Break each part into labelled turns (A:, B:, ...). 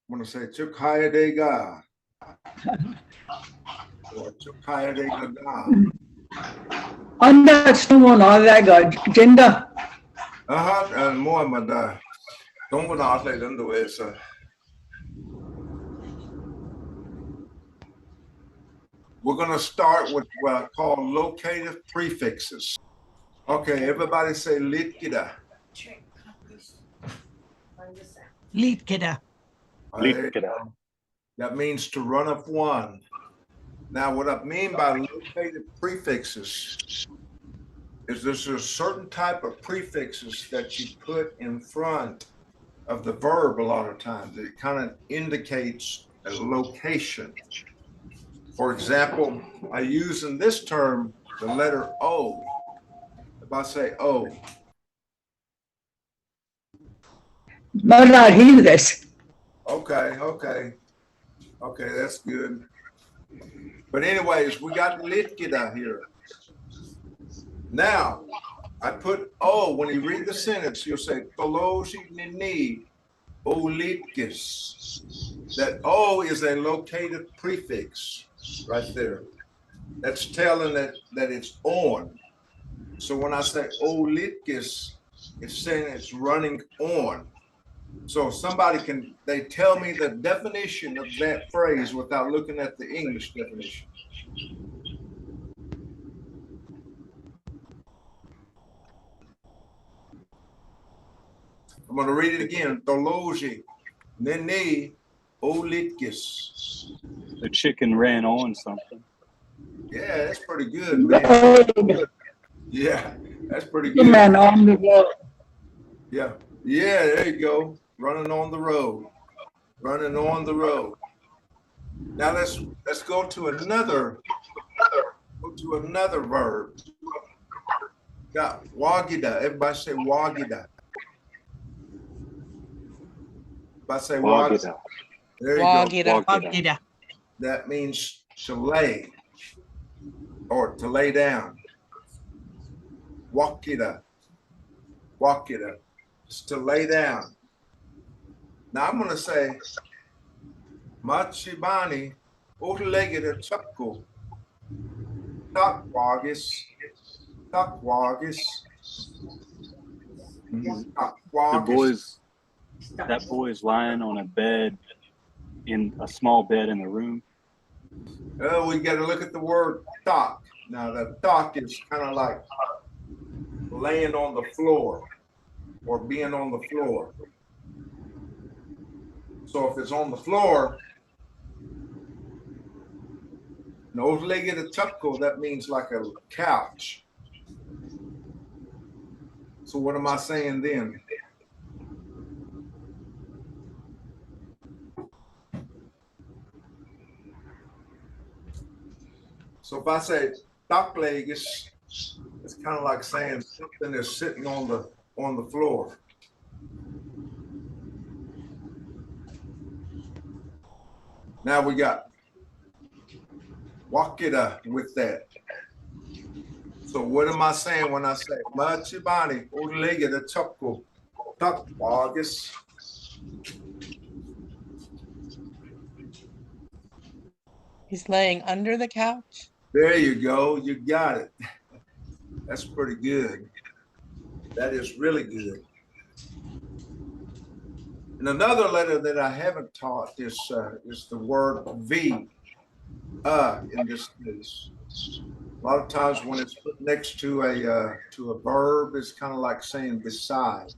A: want to say Chukayadega or Chukayadega.
B: Understående avväger gender.
A: More med don't want to outlet under way, so. We're going to start with what I call locative prefixes. Okay, everybody say litkida.
C: Litkida.
A: That means to run up one. Now, what I mean by locative prefixes is there's a certain type of prefixes that you put in front of the verb a lot of times. It kind of indicates a location. For example, I use in this term the letter O. If I say O. Okay, that's good. But anyways, we got litkida here. Now, I put O. When you read the sentence, you'll say Toloshi Nini Olitkis. That O is a locative prefix right there. That's telling that it's on. So when I say Olitkis, it's saying it's running on. So somebody they tell me the definition of that phrase without looking at the English definition. I'm going to read it again. Toloji Nene Olitkis.
D: The chicken ran on something.
A: Yeah, that's pretty good, man. Yeah, that's pretty good.
B: On the road.
A: Yeah, there you go. Running on the road. Running on the road. Now let's go to another verb. Got wagida. Everybody say wagida. Everybody say wagida. There you go.
C: Wagida.
A: That means to lay or to lay down. Wakida. It's to lay down. Now I'm going to say Machibani Ulegida Chapko Takwagis.
D: That boy's lying on a bed, in a small bed in the room.
A: Oh, we got to look at the word tak. Now the tak is kind of like laying on the floor or being on the floor. So if it's on the floor, nose-legged chapko, that means like a couch. So what am I saying then? So if I say takleg, it's kind of like saying something is sitting on the floor. Now we got wakida with that. So what am I saying when I say machibani ulegida chapko takwagis?
C: He's laying under the couch.
A: There you go. You got it. That's pretty good. That is really good. And another letter that I haven't taught is the word V. In this case. A lot of times when it's put next to a verb, it's kind of like saying beside.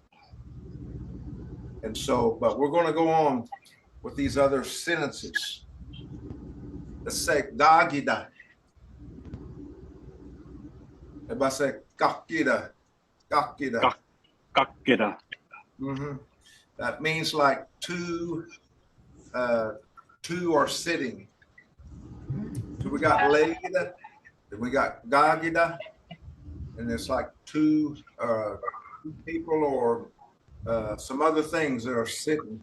A: And so, but we're going to go on with these other sentences. Let's say gagida. If I say kakida. That means like two are sitting. So we got legida, then we got gagida, and it's like two people or some other things that are sitting.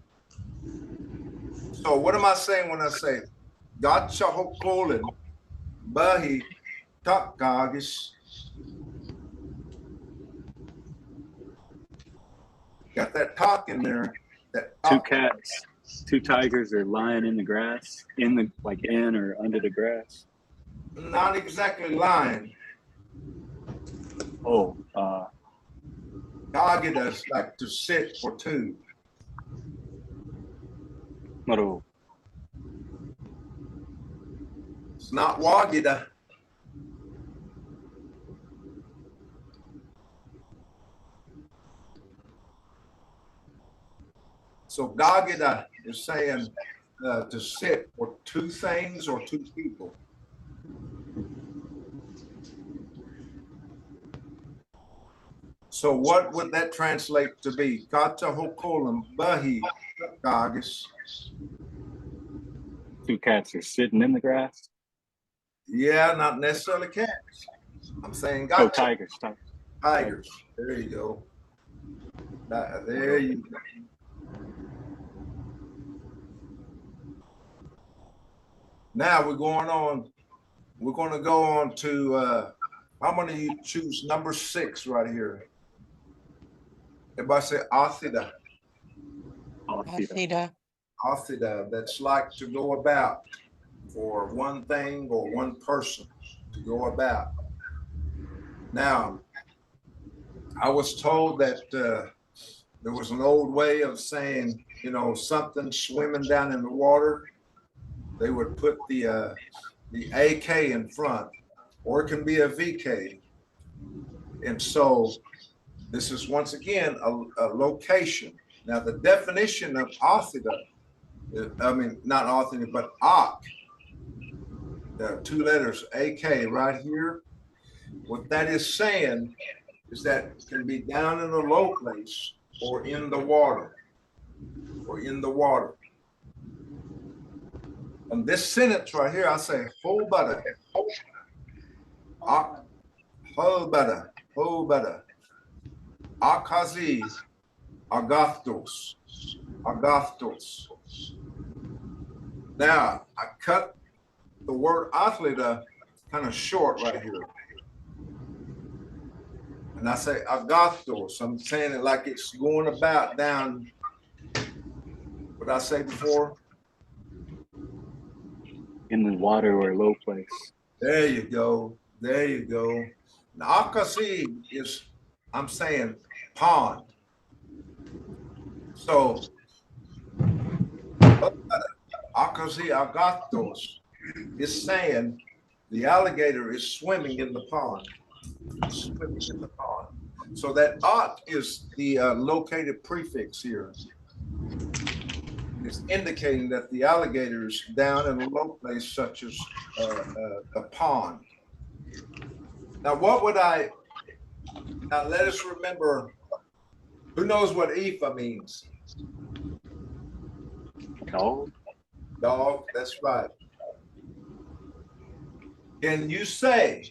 A: So what am I saying when I say gotcha hokolin bahi takagis? Got that talk in there. That
D: Two cats two tigers are lying in the grass, in or under the grass.
A: Not exactly lying.
D: Oh,
A: Gagida is like to sit for two.
D: Maro.
A: It's not wagida. So gagida is saying to sit for two things or two people. So what would that translate to be? Kata hokolam bahi gagis.
D: Two cats are sitting in the grass.
A: Yeah, not necessarily cats. I'm saying
D: Oh,
A: gotcha.
D: tigers.
A: Tigers. There you go. There you go. Now we're going on. We're going to go on to. I'm going to choose number 6 right here. Everybody say athida.
C: Athida.
A: Athida. That's like to go about for one thing or one person to go about. Now, I was told that there was an old way of saying, you know, something swimming down in the water. They would put the AK in front, or it can be a VK. And so this is once again a location. Now the definition of athida, I mean not athida, but ak. There are 2 letters, AK, right here. What that is saying is that it can be down in a low place or in the water, or in the water. And this sentence right here, I say, ho better, ho better, ho better, akazi, agathos, agathos. Now, I cut the word athleta kind of short right here. And I say agathos. I'm saying it like it's going about down, what I say before?
D: In the water or low place.
A: There you go. There you go. Now, akasi is, I'm saying, pond. So, akasi agathos is saying the alligator is swimming in the pond. Swimming in the pond. So that ak is the located prefix here. It's indicating that the alligator is down in a low place such as a pond. Now, what would now let us remember, who knows what Ifa means?
D: Dog.
A: Dog, that's right. Can you say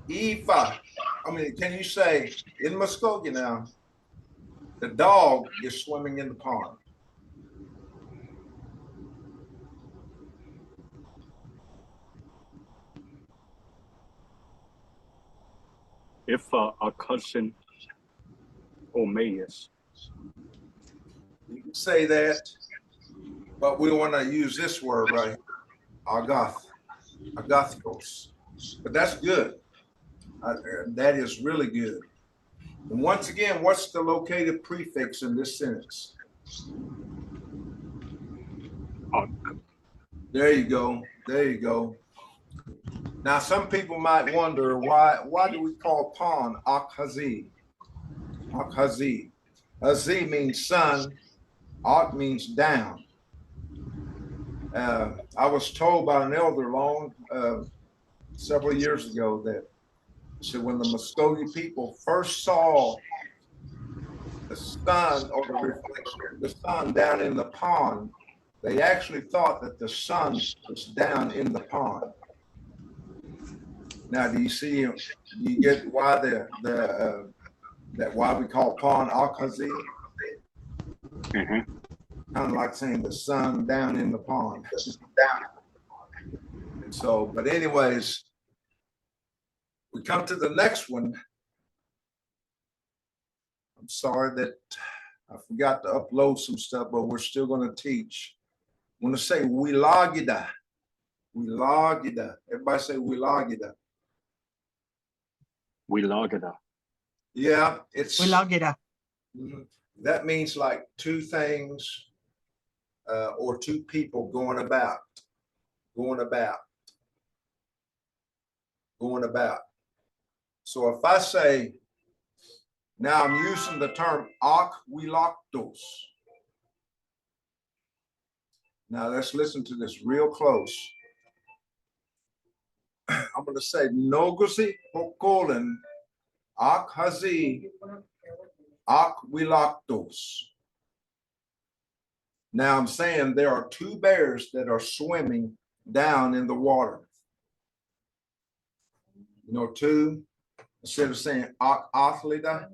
A: Ifa? I mean, can you say in Muskogee now, the dog is swimming in the pond?
D: If a cousin Omeus.
A: You can say that, but we want to use this word right here, agathos. But that's good. That is really good. And once again, what's the located prefix in this sentence? There you go. There you go. Now, some people might wonder why do we call pond akhazi? Akhazi. Hazi means sun. Ak means down. I was told by an elder several years ago that so when the Mvskoke people first saw the sun or the reflection of the sun down in the pond, they actually thought that the sun was down in the pond. Now, do you get why that why we call pond Akazi?
D: Mm-hmm.
A: Kind of like saying the sun down in the pond. And so, but anyways, we come to the next one. I'm sorry that I forgot to upload some stuff, but we're still going to teach. I'm going to say wilagida. Wilagida. Everybody say wilagida.
D: We log it up.
A: Yeah, it's
B: Wilagida.
A: that means like two things or two people going about. So if I say, now I'm using the term aquilactos. Now let's listen to this real close. I'm going to say nogusi hokolin akhazi aquilactos. Now I'm saying there are two bears that are swimming down in the water. You know, two, instead of saying athleta,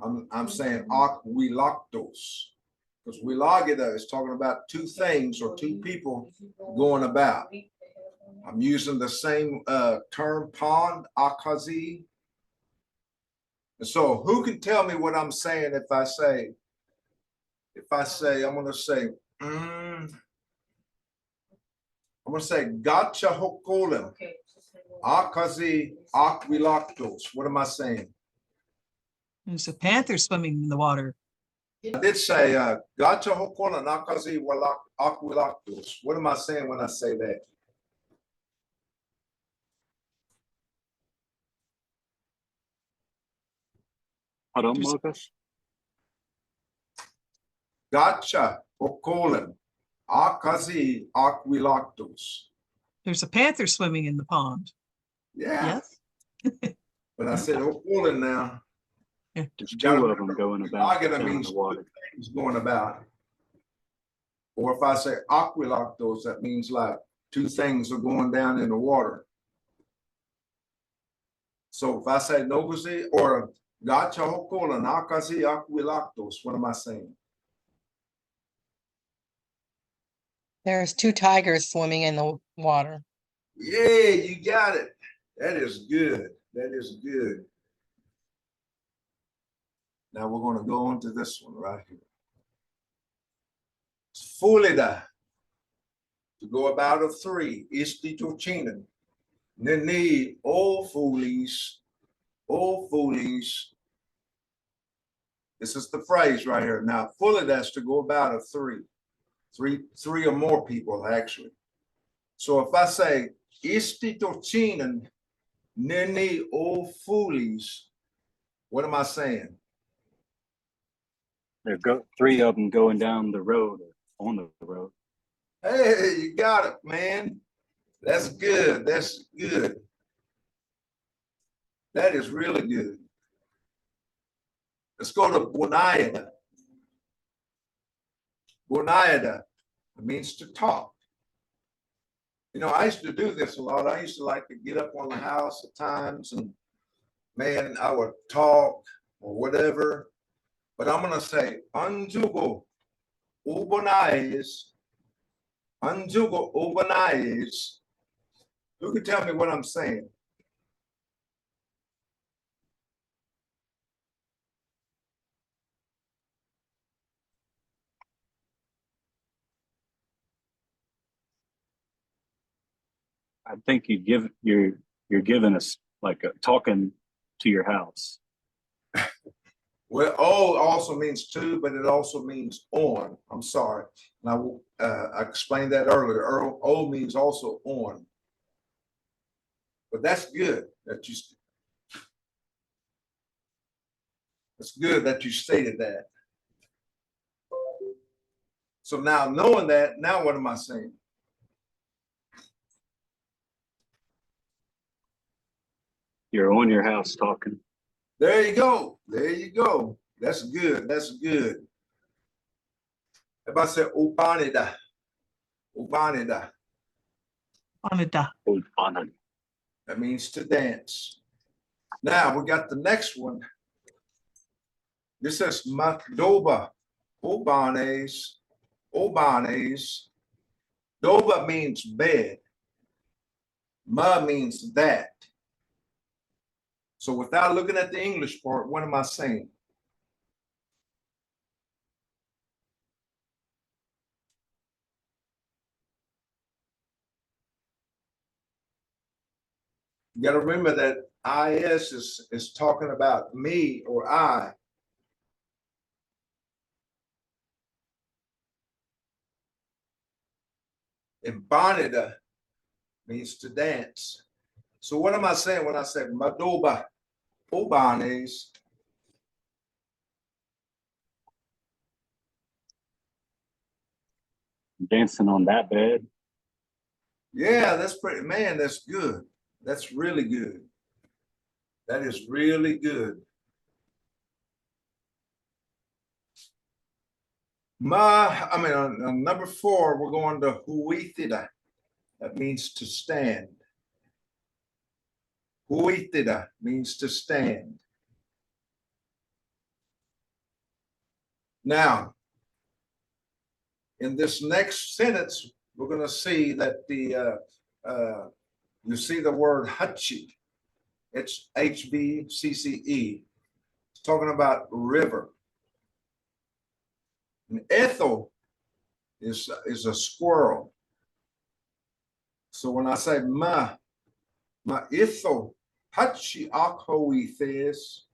A: I'm saying aquilactos. Because wilagida is talking about two things or two people going about. I'm using the same term, pond, akazi. And so who can tell me what I'm saying if I say, I'm going to say, I'm going to say, gotcha hokolem, akazi, aquilactos. What am I saying?
B: There's a panther swimming in the water.
A: I did say, gotcha hokolem, akazi, aquilactos. What am I saying when I say that?
D: Pardon, Marcus?
A: Gotcha hokolem, akazi, aquilactos.
B: There's a panther swimming in the pond.
A: Yeah.
B: Yes.
A: But I said hokolem now.
D: There's two of them going about
A: Wilagida
D: down in
A: means
D: the water.
A: things going about. Or if I say aquilactos, that means like two things are going down in the water. So if I say nogusi or gacha hokola nakasi aquilactos, what am I saying?
C: There's two tigers swimming in the water.
A: Yeah, you got it. That is good. That is good. Now we're going to go on to this one right here. Fulida, to go about of three. Istituchinen. Nini, all foolies. This is the phrase right here. Now, fully that's to go about of three or more people actually. So if I say istituchinen nini all foolies, what am I saying?
D: Three of them going down the road or on the road.
A: Hey, you got it, man. That's good. That's good. That is really good. Let's go to Bunayada. Bunayada means to talk. You know, I used to do this a lot. I used to like to get up on the house at times and man, I would talk or whatever. But I'm going to say, Anjugo Ubanayes. Anjugo Ubanayes. Who can tell me what I'm saying?
D: I think you're giving us like a talking to your house.
A: Well, O also means to, but it also means on. I'm sorry. Now, I explained that earlier. O means also on. But that's good that you. It's good that you stated that. So now knowing that, now what am I saying?
D: You're on your house talking.
A: There you go. There you go. That's good. That's good. If I say upanida, upanida,
B: Anita.
A: that means to dance. Now we got the next one. This is Makdoba, Obanes, Obanes. Doba means bed. Ma means that. So without looking at the English part, what am I saying? You got to remember that is talking about me or I. And bonita means to dance. So what am I saying when I say Madoba Obanes?
D: Dancing on that bed.
A: Yeah, that's pretty, man, that's good. That's really good. That is really good. On number 4, we're going to huitida. That means to stand. Huitida means to stand. Now, in this next sentence, we're going to see that you see the word hachi. It's HVCCE. It's talking about river. And Ethel is a squirrel. So when I say ma ithel hachi akhoithes,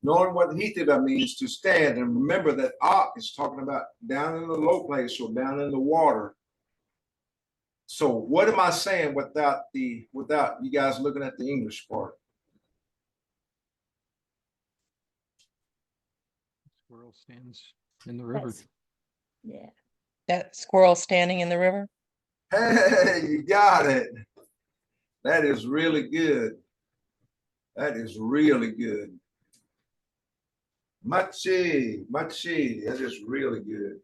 A: knowing what hitida means to stand, and remember that ak is talking about down in the low place or down in the water. So what am I saying without you guys looking at the English part?
E: Squirrel stands in the river.
C: Yeah. That squirrel standing in the river?
A: Hey, you got it. That is really good. That is really good. Machi. That is really good.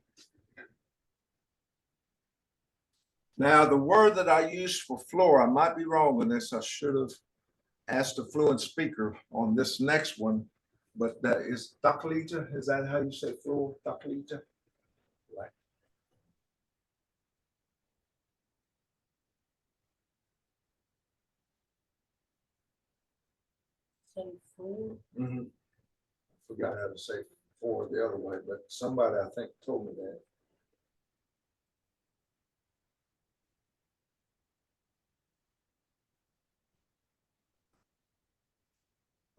A: Now, the word that I use for floor, I might be wrong on this. I should have asked a fluent speaker on this next one, but that is taklita. Is that how you say floor? Taklita? Right. Forgot how to say floor the other way, but somebody I think told me that.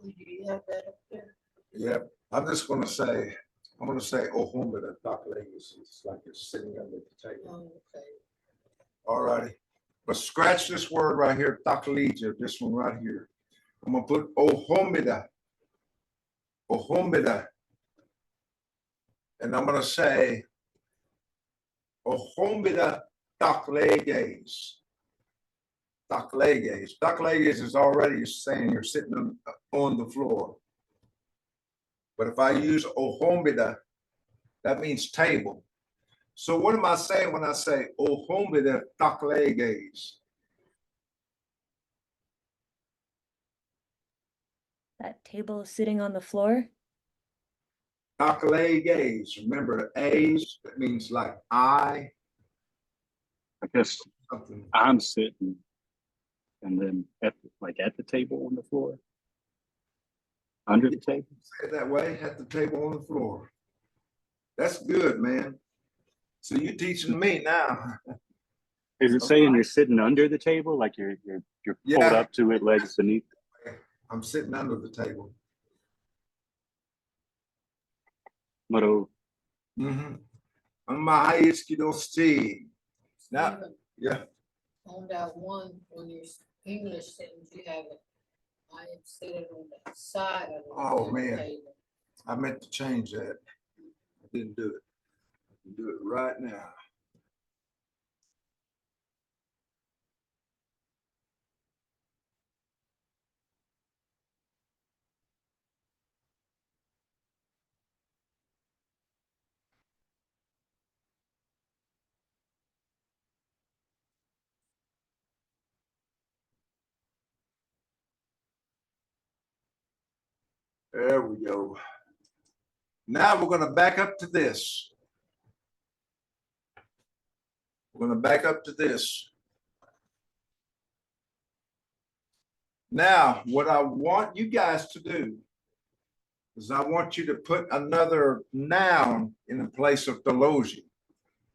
F: Do you have that up there?
A: Yeah, I'm going to say Ohumba Taklagis. It's like it's sitting under the table.
F: Oh, okay.
A: All righty. But scratch this word right here, taklija, this one right here. I'm going to put Ohumbida. And I'm going to say Ohumbida takleges. Takleges. Takleges is already saying you're sitting on the floor. But if I use Ohumbida, that means table. So what am I saying when I say Ohumbida takleges?
G: That table is sitting on the floor.
A: Takleges. Remember, A's, that means like I.
D: I guess
A: Something.
D: I'm sitting, and then at the table on the floor, under the table.
A: Say it that way, at the table on the floor. That's good, man. So you're teaching me now.
D: Is it saying you're sitting under the table, like you're pulled
A: Yeah.
D: up to it, legs beneath?
A: I'm sitting under the table.
D: Moro.
A: I'm my highest kiddo Steve. Now,
F: Even
A: yeah.
F: on that one, when you're English sentence, you have it. I am sitting on the side of the
A: Oh, man.
F: table.
A: I meant to change that. I didn't do it. I can do it right now. There we go. Now we're going to back up to this. We're going to back up to this. Now, what I want you guys to do is I want you to put another noun in the place of Delogi.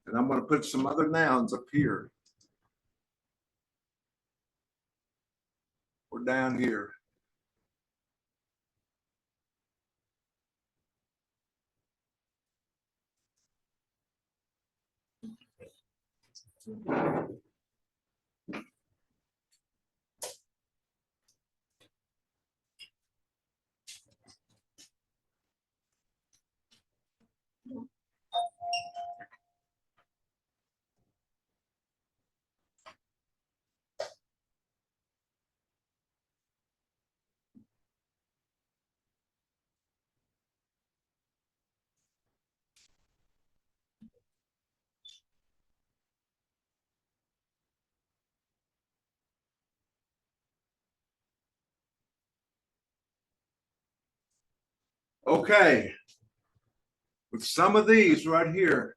A: And I'm going to put some other nouns up here. We're down here. Okay. With some of these right here,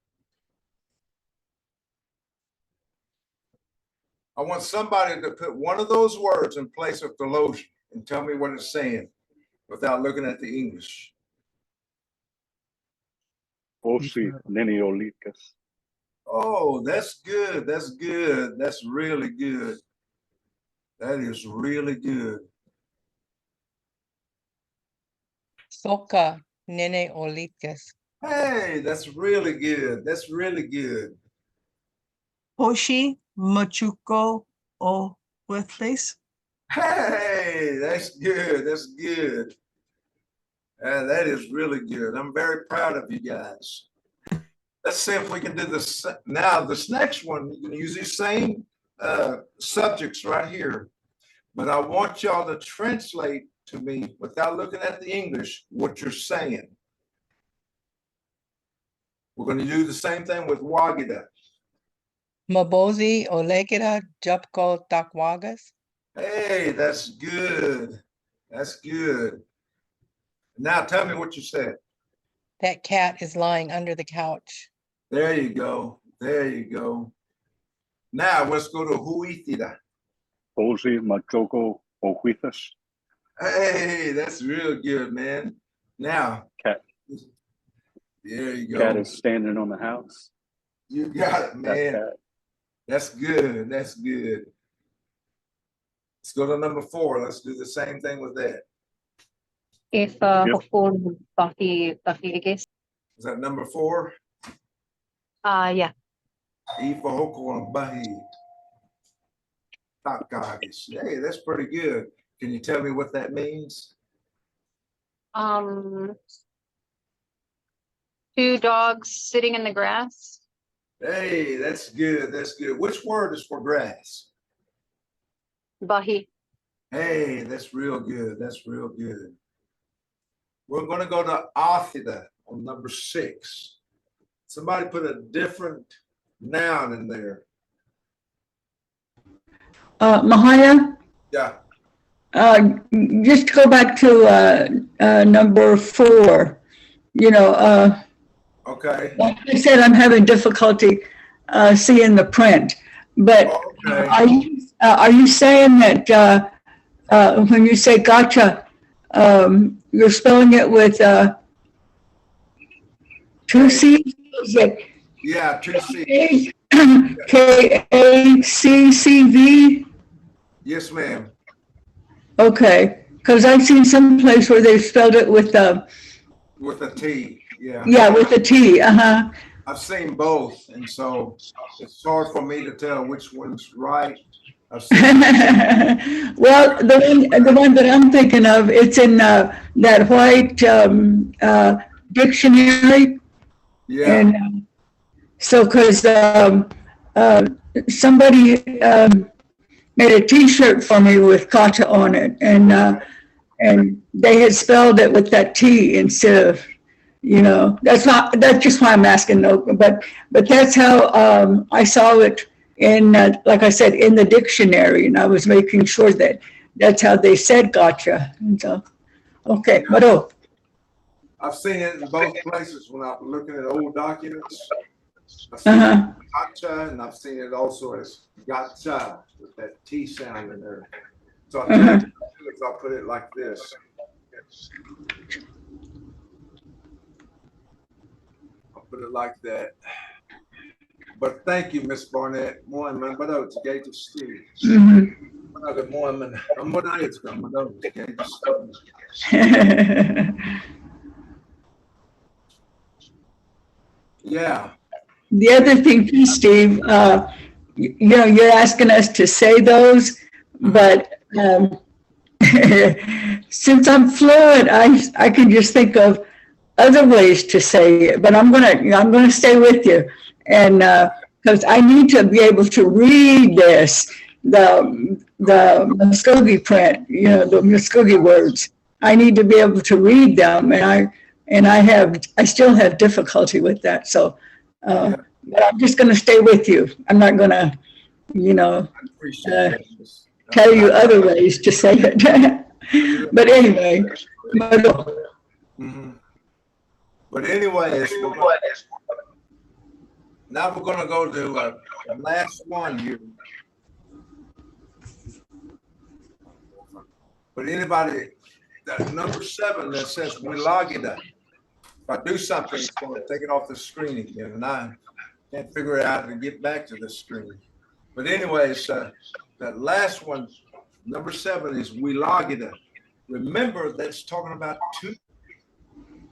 A: I want somebody to put one of those words in place of the lotion and tell me what it's saying without looking at the English.
D: Osi Neniolikas.
A: Oh, that's good. That's good. That's really good. That is really good.
C: Soka nene olikas.
A: Hey, that's really good. That's really good.
B: Hoshi Machuko O Huetles.
A: Hey, that's good. That's good. That is really good. I'm very proud of you guys. Let's see if we can do this. Now, this next one, you can use these same subjects right here. But I want y'all to translate to me without looking at the English what you're saying. We're going to do the same thing with Wagida.
C: Mabozi olekira japko takwagas.
A: Hey, that's good. That's good. Now tell me what you said.
C: That cat is lying under the couch.
A: There you go. There you go. Now let's go to Huitida.
D: Osi Machoko Ohuitas.
A: Hey, that's real good, man. Now,
D: Cat.
A: there you go.
D: Cat is standing on the house.
A: You got it,
D: That
A: man.
D: cat.
A: That's good. That's good. Let's go to number 4. Let's do the same thing with that.
H: If
D: Yep.
H: hukul Bafi
A: Is that number 4?
H: yeah.
A: E for Hoko and Bahi. Takagis. Hey, that's pretty good. Can you tell me what that means?
H: 2 dogs sitting in the grass.
A: Hey, that's good. That's good. Which word is for grass?
H: Bahi.
A: Hey, that's real good. That's real good. We're going to go to Athida on number 6. Somebody put a different noun in there.
I: Mahaya,
A: Yeah.
I: just to go back to number 4, you know,
A: Okay.
I: like I said, I'm having difficulty seeing the print, but
A: Okay.
I: are you saying that when you say gotcha, you're spelling it with 2 C's? Is it
A: Yeah, 2 C.
I: KACCV?
A: Yes, ma'am.
I: Okay, because I've seen some place where they spelled it with
A: With a T. Yeah.
I: yeah, with a T.
A: I've seen both, and so it's hard for me to tell which one's right. I've seen
I: Well, the one that I'm thinking of, it's in that white dictionary,
A: yeah.
I: and so because somebody made a T-shirt for me with gotcha on it, and they had spelled it with that T instead of, you know, that's just why I'm asking, though, but that's how I saw it in, like I said, in the dictionary, and I was making sure that that's how they said gotcha. And so, okay, but
A: I've seen it in both places when I'm looking at old documents. I've seen gotcha, and I've seen it also as gotcha with that T sound in there. So I'll tell you, I'll put it like this. I'll put it like that. But thank you, Miss Barnett. One, man, but it's great to see. Good morning. I'm what I it's going to okay. Yeah.
I: The other thing too, Steve, you know, you're asking us to say those, but since I'm fluent, I can just think of other ways to say it. But I'm gonna stay with you, and because I need to be able to read this, the Muskogee print, you know, the Muskogee words. I need to be able to read them, and I still have difficulty with that. So. But I'm just going to stay with you. I'm not going to, you know,
A: I appreciate that.
I: tell you other ways to say it. But anyway,
A: But anyways, now we're going to go to the last one here. But anybody, that number 7 that says Wilagida, if I do something, it's going to take it off the screen again, and I can't figure out how to get back to the screen. But anyways, that last one, number 7, is Wilagida. Remember, that's talking about 2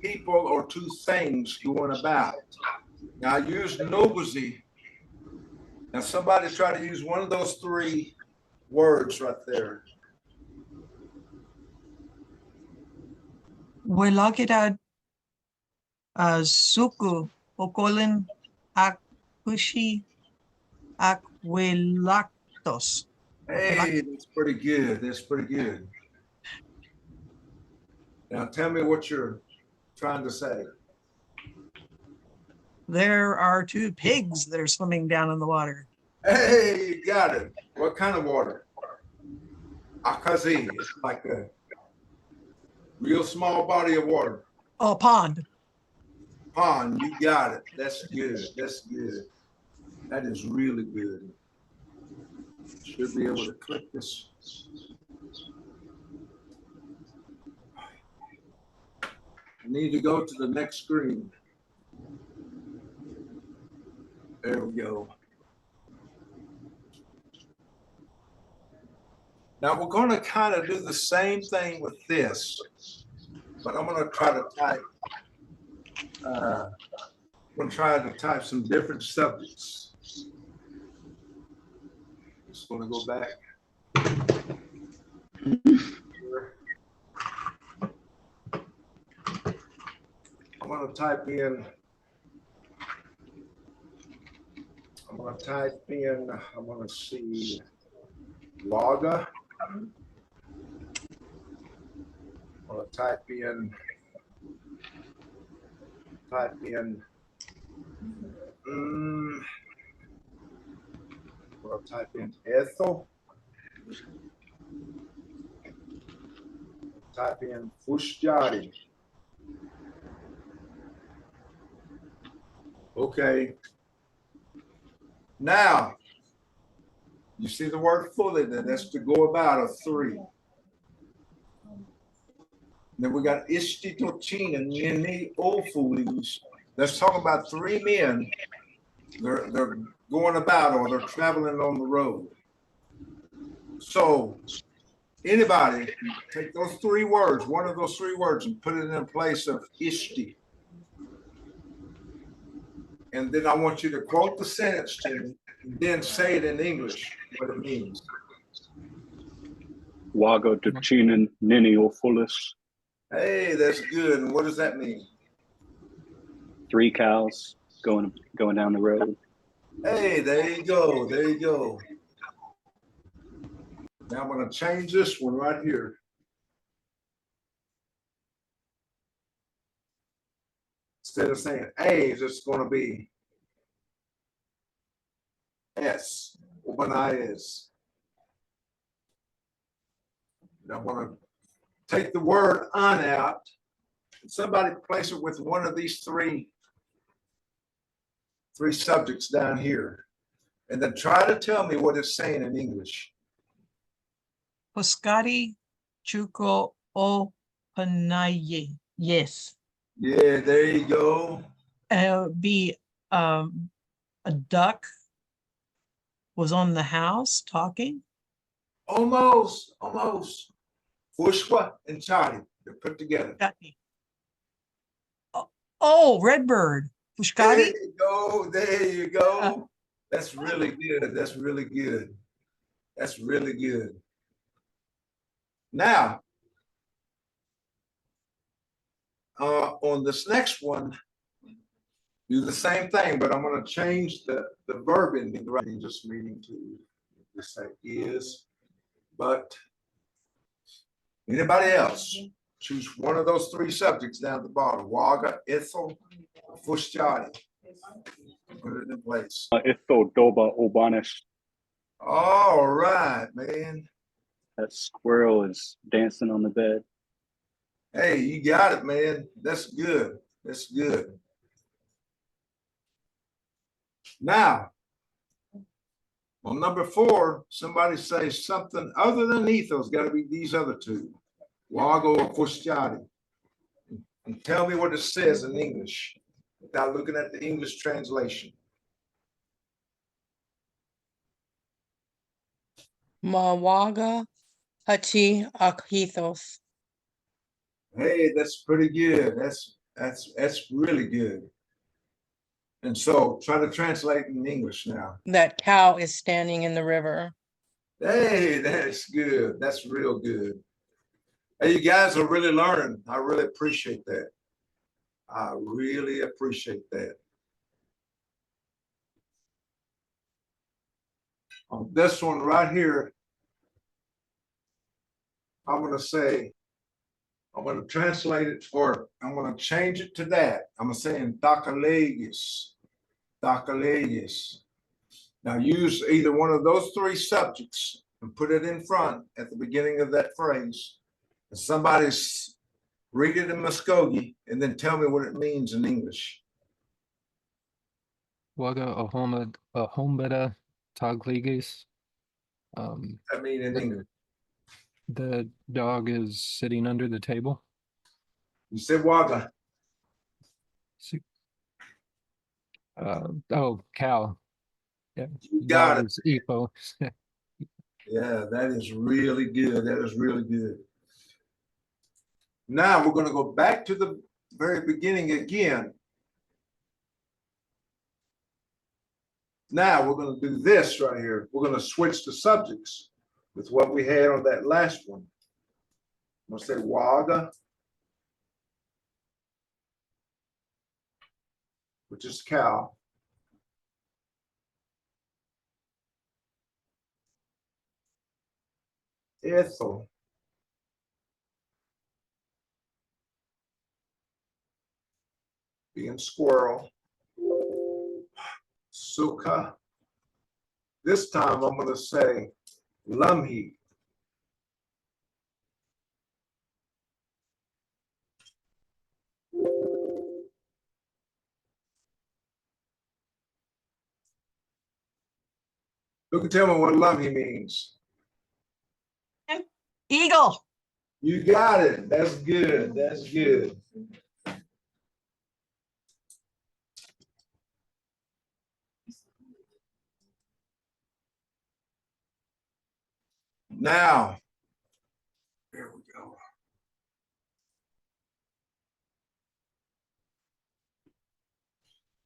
A: people or 2 things going about. Now, I used Nobuzi. Now, somebody try to use one of those 3 words right there.
B: Welakidad suku okolin akushi akwelactos.
A: Hey, that's pretty good. That's pretty good. Now, tell me what you're trying to say.
B: There are 2 pigs that are swimming down in the water.
A: Hey, you got it. What kind of water? Akazi. It's like a real small body of water.
B: Oh, pond.
A: Pond, you got it. That's good. That's good. That is really good. Should be able to click this. I need to go to the next screen. There we go. Now we're going to kind of do the same thing with this, but I'm going to try to type. I'm going to try to type some different subjects. Just going to go back. I'm going to type in. I'm going to see Laga. I'm going to type in I'll type in Ethel. Type in Fushjari. Okay. Now, you see the word fully, then that's to go about of 3. Then we got Istitochin and Nini Ofulis. Let's talk about 3 men. They're going about or they're traveling on the road. So anybody take those 3 words, one of those 3 words, and put it in place of Ishti. And then I want you to quote the sentence to me and then say it in English, what it means.
D: Wago Duchinen Nini Ofulis.
A: Hey, that's good. And what does that mean?
D: 3 cows going down the road.
A: Hey, there you go. There you go. Now I'm going to change this one right here. Instead of saying A, it's just going to be S. Open eyes. Now I'm going to take the word on out. Somebody place it with one of these three subjects down here. And then try to tell me what it's saying in English.
B: Poskari chuko o panaye. Yes.
A: Yeah, there you go.
B: Be a duck was on the house talking.
A: Almost. Fushwa and Chadi, they're put together.
B: Got me. Oh, Redbird.
A: There
B: Fushkadi?
A: you go. There you go. That's really good. That's really good. That's really good. Now, on this next one, do the same thing, but I'm going to change the verb ending right in this meeting to just say is, but anybody else? Choose one of those three subjects down at the bottom. Waga, Ithel, Fushjadi. Put it in place.
D: Ithel Doba Obanish.
A: All right, man.
D: That squirrel is dancing on the bed.
A: Hey, you got it, man. That's good. That's good. Now, on number 4, somebody says something other than Ethel's got to be these other two, Wago or Fushjadi. And tell me what it says in English without looking at the English translation.
C: Mawaga Hachi Akhithos.
A: Hey, that's pretty good. That's really good. And so try to translate in English now.
C: That cow is standing in the river.
A: Hey, that's good. That's real good. Hey, you guys are really learning. I really appreciate that. I really appreciate that. On this one right here, I'm going to say, I'm going to translate it, or I'm going to change it to that. I'm going to say in Dakalegis. Dakalegis. Now use either one of those three subjects and put it in front at the beginning of that phrase. And somebody's read it in Muskogee and then tell me what it means in English.
E: Waga Ahombeda Tagliges.
A: I mean in English.
E: The dog is sitting under the table.
A: You said Waga.
E: Oh, cow. Yeah.
A: You got
E: Dog
A: it.
E: is Epo.
A: Yeah, that is really good. That is really good. Now we're going to go back to the very beginning again. Now we're going to do this right here. We're going to switch the subjects with what we had on that last one. I'm going to say Waga, which is cow. Ethel. Being squirrel. Suka. This time I'm going to say Lumhi. Who can tell me what Lumhi means?
B: Eagle.
A: You got it. That's good. That's good. Now, here we go.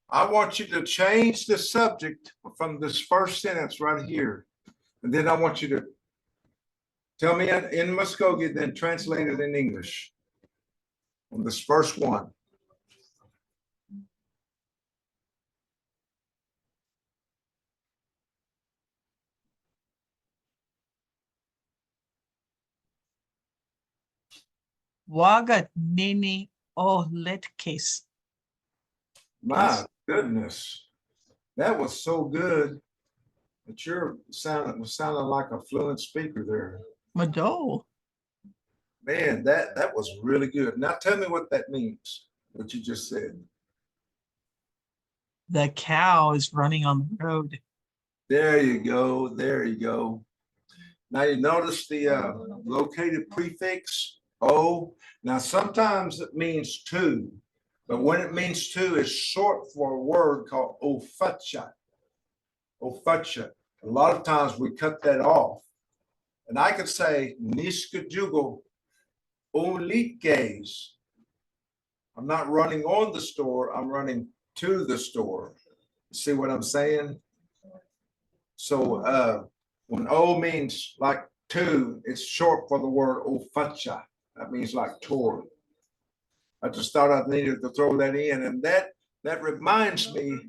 A: I want you to change the subject from this first sentence right here. And then I want you to tell me in Muskogee, then translate it in English on this first one.
B: Waga Nini Oletkes.
A: My goodness, that was so good. But you're sounding like a fluent speaker there.
B: Mado.
A: Man, that was really good. Now tell me what that means, what you just said.
B: The cow is running on the road.
A: There you go. There you go. Now you notice the located prefix O. Now sometimes it means two, but when it means two, it's short for a word called ofacha. Ofacha. A lot of times we cut that off And I could say Niska Jugo Olit Gaze. I'm not running on the store, I'm running to the store. See what I'm saying? So when O means like to, it's short for the word Ofacha. That means like toward. I just thought I needed to throw that in, and that reminds me,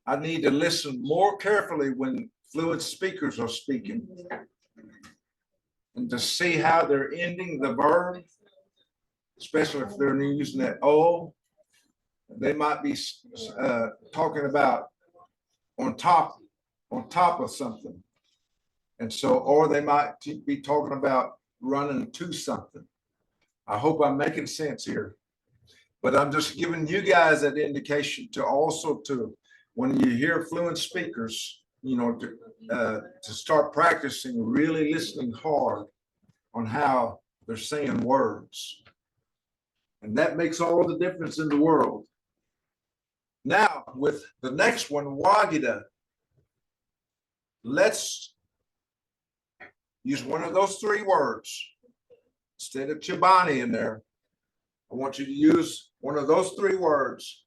A: I need to listen more carefully when fluent speakers are speaking, and to see how they're ending the verb, especially if they're using that O. They might be talking about on top of something, and so, or they might be talking about running to something. I hope I'm making sense here. But I'm just giving you guys that indication to also to, when you hear fluent speakers, you know, to start practicing really listening hard on how they're saying words. And that makes all the difference in the world. Now, with the next one, Wagida, let's use one of those three words. Instead of Chobani in there, I want you to use one of those three words.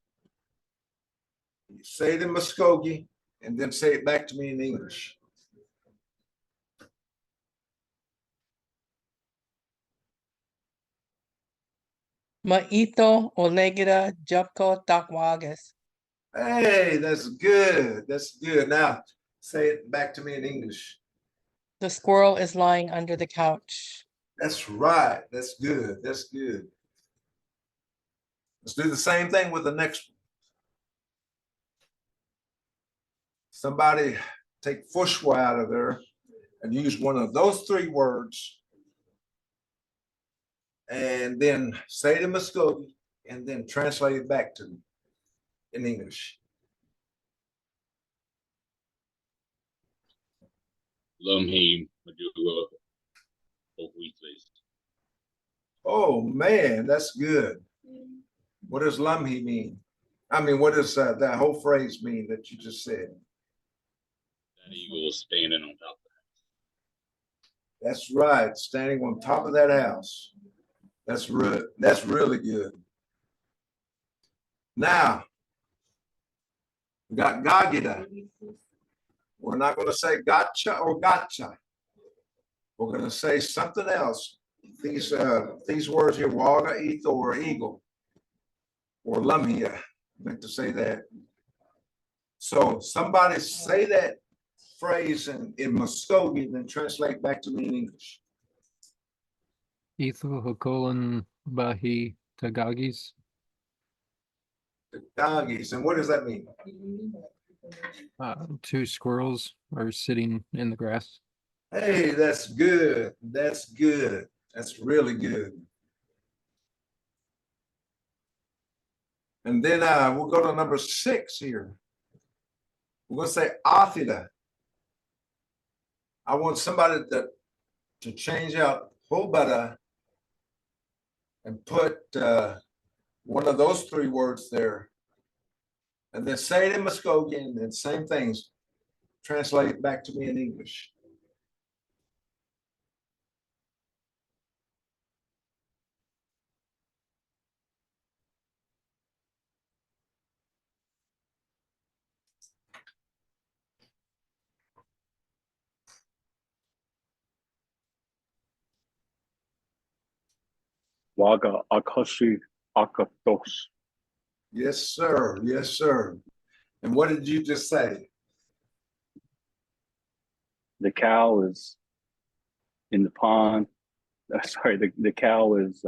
A: Say it in Mvskoke and then say it back to me in English.
C: Ma'ito olegida jupko takwagas.
A: Hey, that's good. That's good. Now say it back to me in English.
C: The squirrel is lying under the couch.
A: That's right. That's good. That's good. Let's do the same thing with the next one. Somebody take fushwa out of there and use one of those three words, and then say it in Mvskoke and then translate it back to me in English.
J: Lumheem Maduro Ohuitres.
A: Oh man, that's good. What does Lumhi mean? I mean, what does that whole phrase mean that you just said?
J: That eagle is standing on top of that.
A: That's right, standing on top of that house. That's really good. Now, we got Gagida. We're not going to say gotcha or gotcha. We're going to say something else. These words here, waga, etho, or eagle, or lumia, I meant to say that. So somebody say that phrase in Mvskoke and then translate back to me in English.
E: Etho Hakolan Bahi Tagagis.
A: Doggies, and what does that mean?
E: Two squirrels are sitting in the grass.
A: Hey, that's good. That's good. That's really good. And then we'll go to number 6 here. We're going to say Athida. I want somebody to change out Hobara and put one of those three words there. And then say it in Mvskoke and then same things. Translate it back to me in English.
D: Waga Akashi Akatos.
A: Yes, sir. Yes, sir. And what did you just say?
D: The cow is in the pond. Sorry, the cow is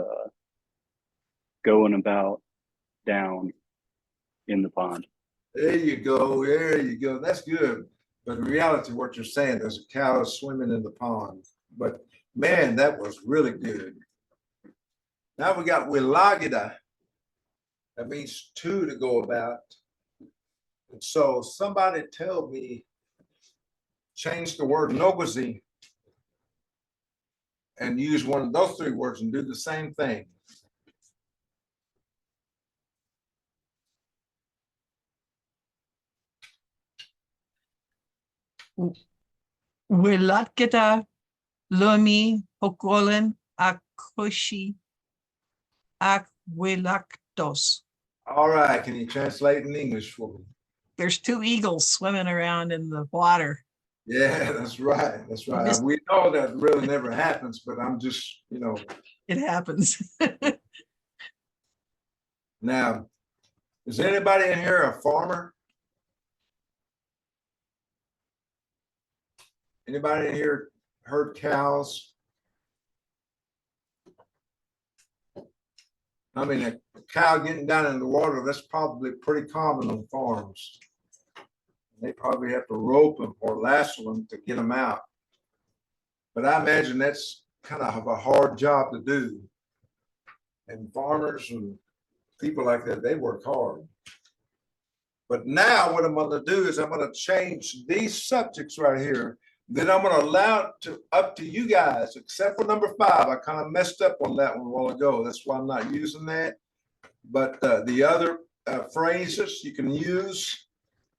D: going about down in the pond.
A: There you go. There you go. That's good. But in reality, what you're saying, there's a cow swimming in the pond. But man, that was really good. Now we got Wilagida. That means two to go about. And so somebody tell me, change the word nogazi and use one of those three words and do the same thing.
B: Wilatkita Lumi Hokolen Akushi Aquilactos.
A: All right, can you translate in English for me?
B: There's two eagles swimming around in the water.
A: Yeah, that's right. That's right.
B: This-
A: We know that really never happens, but I'm just,
B: It happens.
A: now, is anybody in here a farmer? Anybody in here herd cows? I mean, a cow getting down in the water, that's probably pretty common on farms. They probably have to rope them or lasso them to get them out. But I imagine that's kind of a hard job to do. And farmers and people like that, they work hard. But now what I'm going to do is I'm going to change these subjects right here. Then I'm going to allow it to up to you guys, except for number 5. I kind of messed up on that one a while ago. That's why I'm not using that. But the other phrases you can use.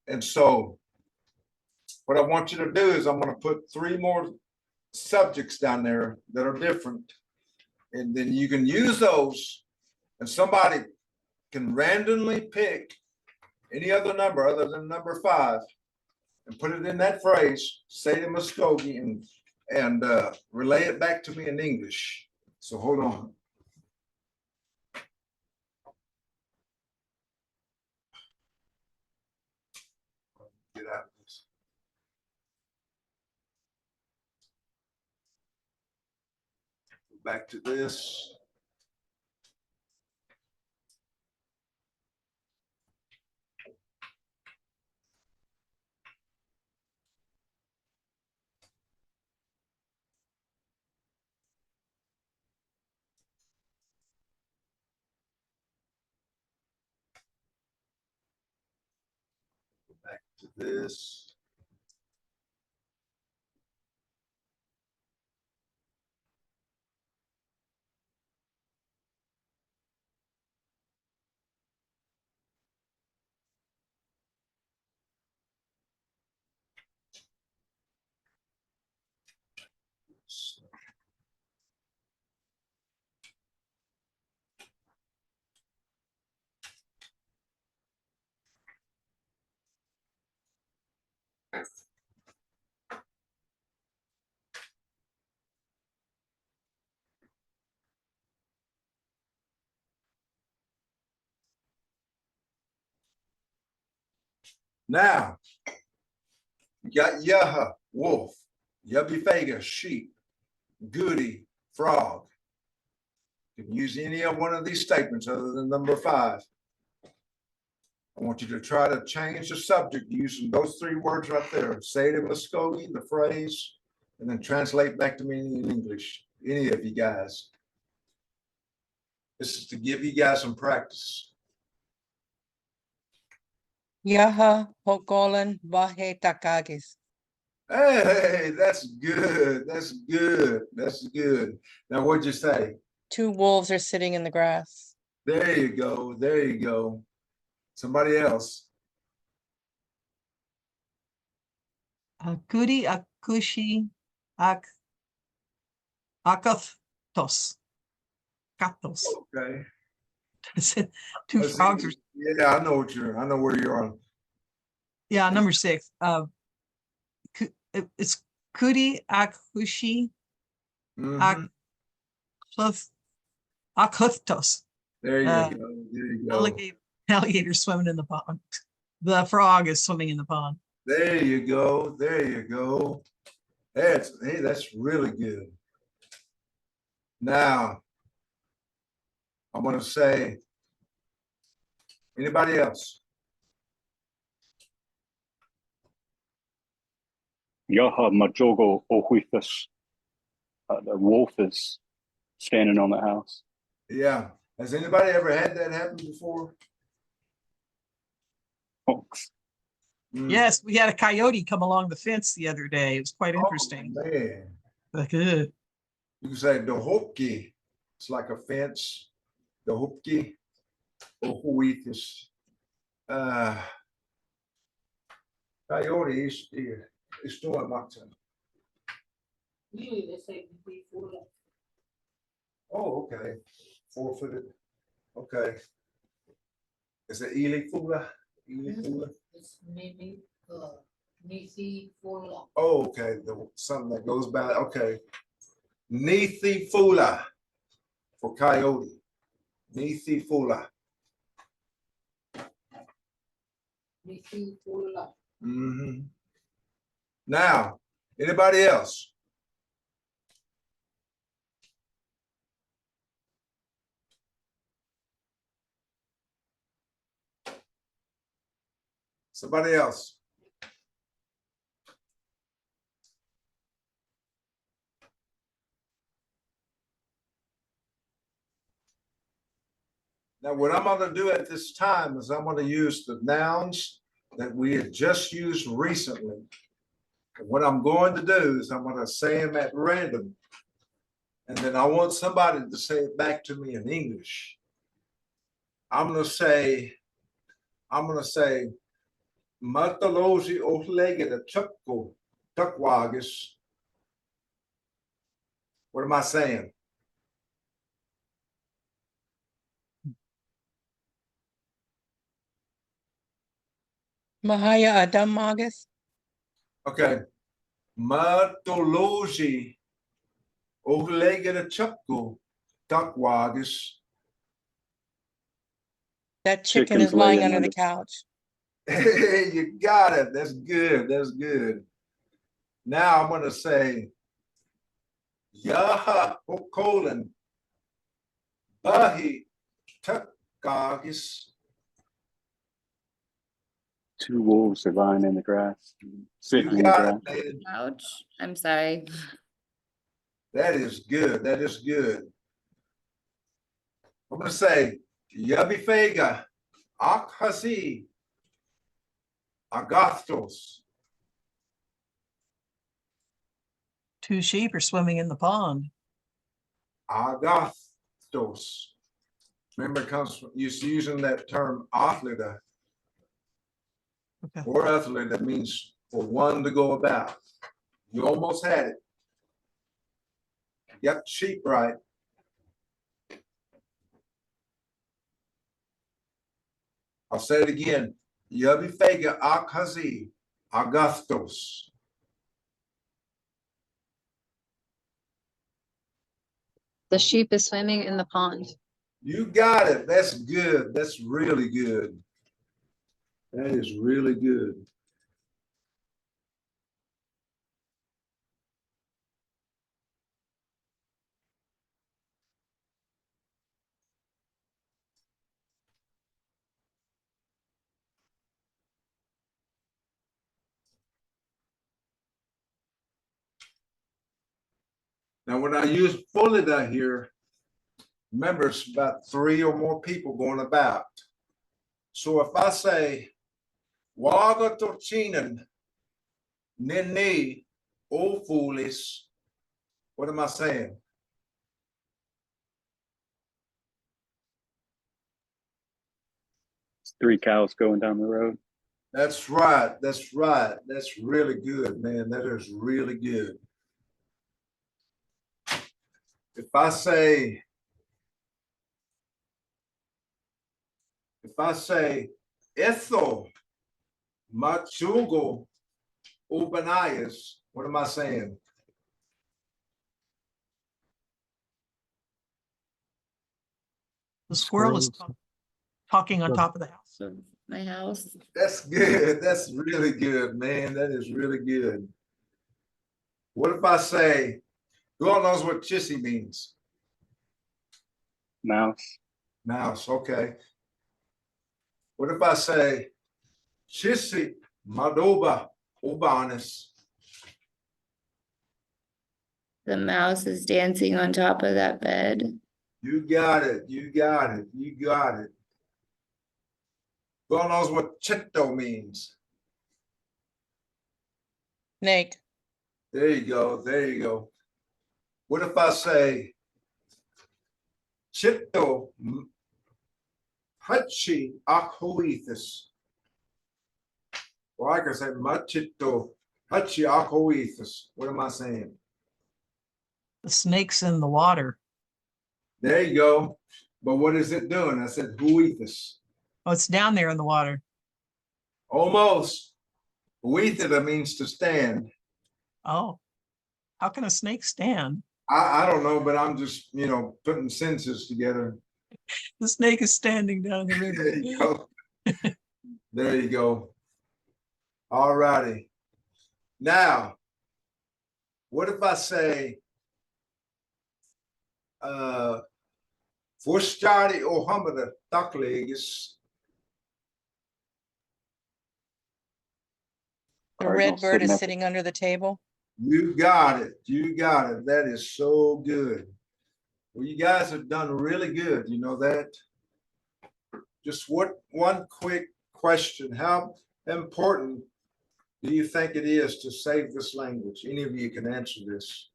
A: And so what I want you to do is I'm going to put 3 more subjects down there that are different. And then you can use those, and somebody can randomly pick any other number other than number 5 and put it in that phrase, say to Mvskoke, and relay it back to me in English. So hold on. Get out of this. Back to this. Back to this. Now, you got Yaha, wolf, Yabifega, sheep, Goody, frog. You can use any of one of these statements other than number 5. I want you to try to change the subject using those 3 words right there. Say to Mvskoke, the phrase, and then translate back to me in English. Any of you guys. This is to give you guys some practice.
C: Yaha Hokolen Bahe Takagis.
A: Hey, that's good. That's good. That's good. Now, what'd you say?
C: 2 wolves are sitting in the grass.
A: There you go. There you go. Somebody else.
B: Akudi Akushi Akathos. Kathos.
A: Okay.
B: 2
A: Let's see.
B: frogs are,
A: Yeah, I know where you're on.
B: yeah, number 6. It's Kudi Akushi
A: Mhm.
B: Akathos.
A: There you
B: Uh,
A: go. There you go.
B: Alligator swimming in the pond. The frog is swimming in the pond.
A: There you go. There you go. That's really good. Now, I'm going to say, anybody else?
D: Yaha Majogo Ohuithus. The wolf is standing on the house.
A: Yeah. Has anybody ever had that happen before?
D: Oh,
B: Yes, we had a coyote come along the fence the other day. It was quite interesting.
A: Oh, man.
B: Like,
A: You can say the hopki. It's like a fence. The hopki. Ohuithus. Coyote is doing much.
F: Usually they say be fulla.
A: Oh, okay. 4-footed. Okay. Is it Ely Fula? Ely Fula?
F: It's maybe, Nisi fulla.
A: Oh, okay. Something that goes by. Okay. Nithi Fula for coyote. Nithi Fula.
F: Nisi fulla.
A: Mm-hmm. Now, anybody else? Somebody else? Now, what I'm going to do at this time is I'm going to use the nouns that we had just used recently. And what I'm going to do is I'm going to say them at random. And then I want somebody to say it back to me in English. I'm going to say, Mataloji Ohlegeda Chukko Tukwagis. What am I saying?
C: Mahaya Adam Magus.
A: Okay. Matology Ohlegeda Chukko Tukwagis.
C: That chicken
D: Chicken's
C: is lying
D: laying
C: under
D: under-
C: the couch.
A: Hey, you got it. That's good. That's good. Now I'm going to say, Yaha Okolan Bahi Tukagis.
D: 2 wolves are lying in the grass, sitting
A: You
D: in the
A: got
D: grass.
A: it, man.
G: Ouch. I'm sorry.
A: That is good. That is good. I'm going to say, Yabi Fega Akhasi Agostos.
B: 2 sheep are swimming in the pond.
A: Agostos. Remember, it comes from using that term athleta
B: Okay.
A: or athlete, that means for one to go about. You almost had it. Yep, sheep right. I'll say it again. Yabi Fega Akhazi Agostos.
H: The sheep is swimming in the pond.
A: You got it. That's good. That's really good. That is really good. Now, when I use fulida here, remember it's about 3 or more people going about. So if I say, Waga torchinan nene o foolish, what am I saying?
D: It's 3 cows going down the road.
A: That's right. That's right. That's really good, man. That is really good. If I say Etho Machugo Ubanias, what am I saying?
B: The squirrel is
E: Squirrels.
B: talking on top of the house.
G: Of my house.
A: That's good. That's really good, man. That is really good. What if I say, who all knows what chissy means?
D: Mouse.
A: Mouse, okay. What if I say, chissy madoba ubanis?
G: The mouse is dancing on top of that bed.
A: You got it. You got it. You got it. Who all knows what chitto means?
C: Snake.
A: There you go. There you go. What if I say, chitto hachi akhuithis? Or I can say, machito hachi akhuithis. What am I saying?
B: The snake's in the water.
A: There you go. But what is it doing? I said huithus.
B: Oh, it's down there in the water.
A: Almost. Huithida means to stand.
B: Oh, how can a snake stand?
A: I don't know, but I'm just, putting sentences together.
B: The snake is standing down in the river.
A: There you go. There you go. All righty. Now, what if I say, Voorstadi Ohamada Taklegis.
C: The red bird is sitting under the table.
A: You got it. You got it. That is so good. Well, you guys have done really good. You know that? Just one quick question. How important do you think it is to save this language? Any of you can answer this.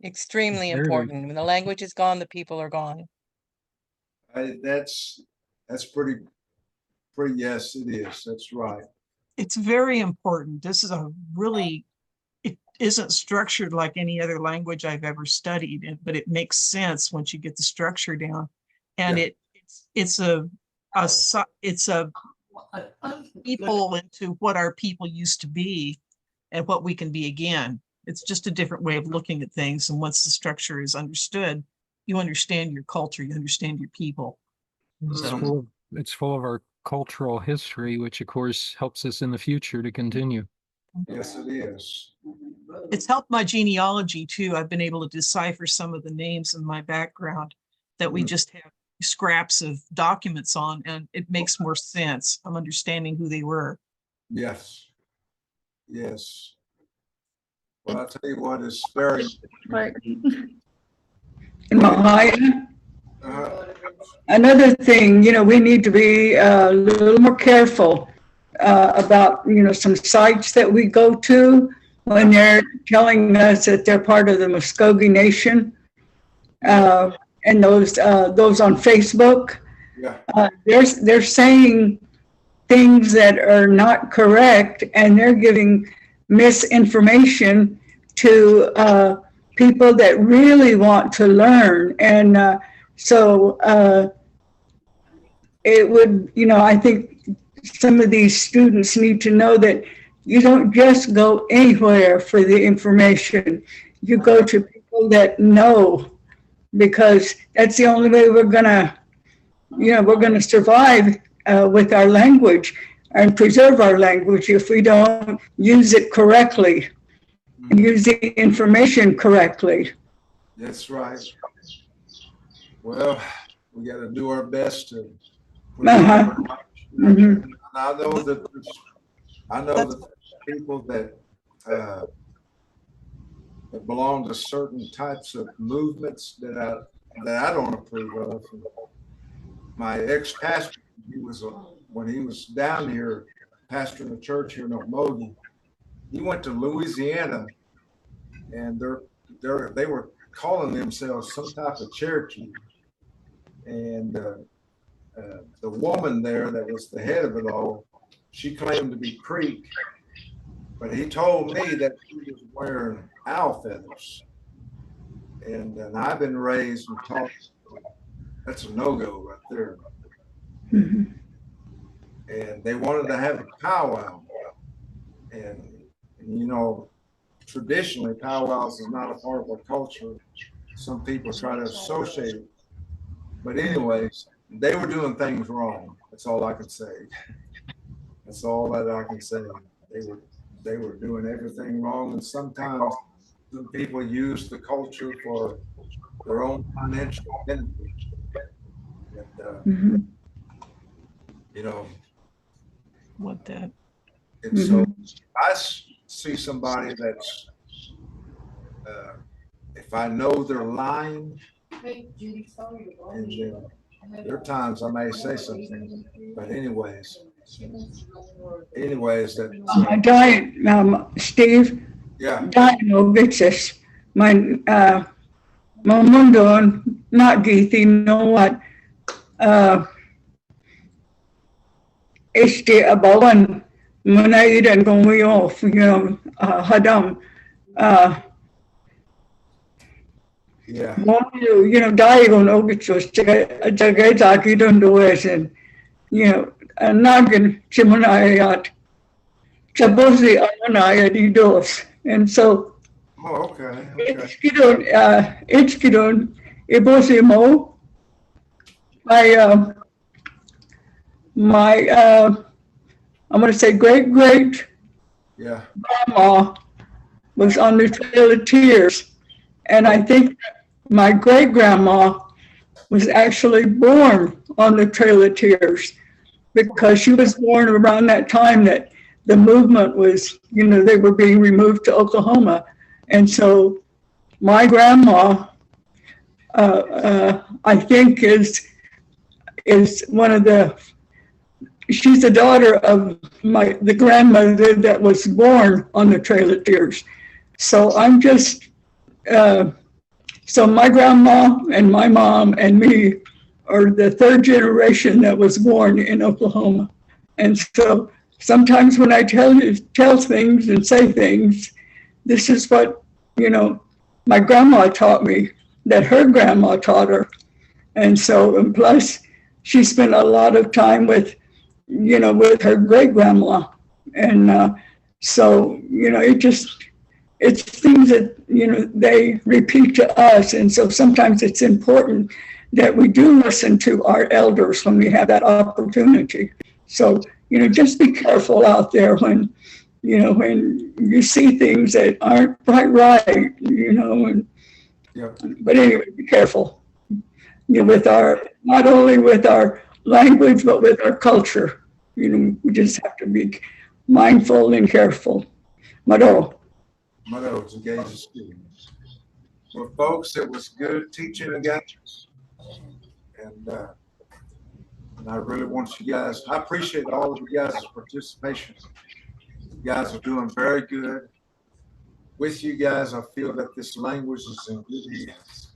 C: Extremely
E: Very.
C: important. When the language is gone, the people are gone.
A: That's pretty, yes, it is. That's right.
B: It's very important. This is it isn't structured like any other language I've ever studied, but it makes sense once you get the structure down. And
A: Yeah.
B: it's a people into what our people used to be and what we can be again. It's just a different way of looking at things. And once the structure is understood, you understand your culture, you understand your people. So
E: It's full of our cultural history, which of course helps us in the future to continue.
A: Yes, it is.
B: it's helped my genealogy too. I've been able to decipher some of the names in my background that we just have scraps of documents on, and it makes more sense. I'm understanding who they were.
A: Yes. Yes. Well, I'll tell you what is very.
I: Mvhayv,
A: Uh,
I: another thing, we need to be a little more careful about, some sites that we go to when they're telling us that they're part of the Mvskoke Nation, and those on Facebook.
A: yeah.
I: They're saying things that are not correct, and they're giving misinformation to people that really want to learn. And so it would, I think some of these students need to know that you don't just go anywhere for the information. You go to people that know, because that's the only way we're gonna survive with our language and preserve our language. If we don't use it correctly, use the information correctly.
A: That's right. Well, we got to do our best to.
I: Uh-huh. Mhm.
A: I know that people that belong to certain types of movements that I don't approve of. My ex-pastor, when he was down here pastoring the church here in Okmulgee, he went to Louisiana, and they were calling themselves some type of Cherokee, and the woman there that was the head of it all, she claimed to be Creek, but he told me that she was wearing owl feathers, and I've been raised and taught that's a no-go right there.
I: Mhm.
A: And they wanted to have a powwow, and traditionally powwows is not a part of our culture. Some people try to associate it, but anyways, they were doing things wrong. That's all I can say. That's all that I can say. They were doing everything wrong, and sometimes some people use the culture for their own financial benefit. And,
B: What that?
A: and so I see somebody that's, if I know they're lying,
F: Hey, Judy, sorry.
A: and there are times I may say something, but anyways, that,
I: Steve,
A: yeah,
I: Dino Vixis, my mundo, not Geethi, you know what? Abawan Manaid and Gomiof, Hadam,
A: Yeah.
I: Daigon Ogichos, Jagazaki don't do it, and, Nagin, Chimunayat, Chabosi Amanaya Didos. And so,
A: Oh, okay.
I: it's Kidon, Ibosimo, my, I'm going to say great
A: Yeah.
I: grandma was on the Trail of Tears. And I think my great grandma was actually born on the Trail of Tears because she was born around that time that the movement was, they were being removed to Oklahoma. And so my grandma, I think is one of she's the daughter of the grandmother that was born on the Trail of Tears. So I'm just, so my grandma and my mom and me are the third generation that was born in Oklahoma. And so sometimes when I tell things and say things, this is what, my grandma taught me, that her grandma taught her. And so, and plus she spent a lot of time with her great grandma. And so, it's things that, they repeat to us. And so sometimes it's important that we do listen to our elders when we have that opportunity. So, just be careful out there when you see things that aren't quite right, and,
A: Yeah.
I: but anyway, be careful, not only with our language, but with our culture. We just have to be mindful and careful. Maro.
A: Mother was engaged in students. Well, folks, it was good teaching again. And I really want you guys, I appreciate all of you guys' participation. You guys are doing very good. With you guys, I feel that this language is in good hands.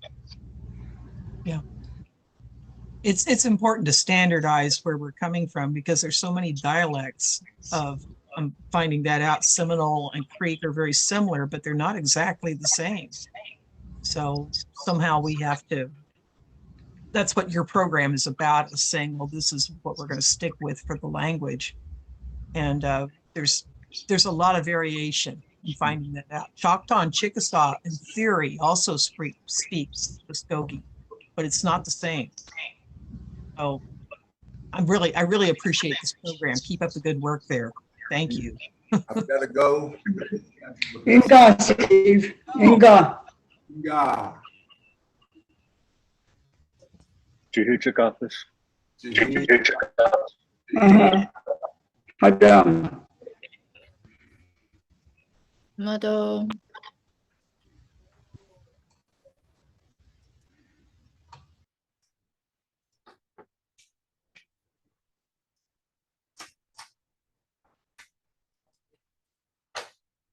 B: Yeah. It's important to standardize where we're coming from because there's so many dialects of, I'm finding that out. Seminole and Creek are very similar, but they're not exactly the same. So somehow we have to, that's what your program is about, is saying, well, this is what we're going to stick with for the language. And there's a lot of variation in finding that out. Choctaw and Chickasaw in theory also speaks Mvskoke, but it's not the same. So I really appreciate this program. Keep up the good work there. Thank you.
A: I've got to go.
I: Inga, Steve. Inga.
A: Yeah.
D: Did you hear check off this?
I: Hadam.
G: Mado.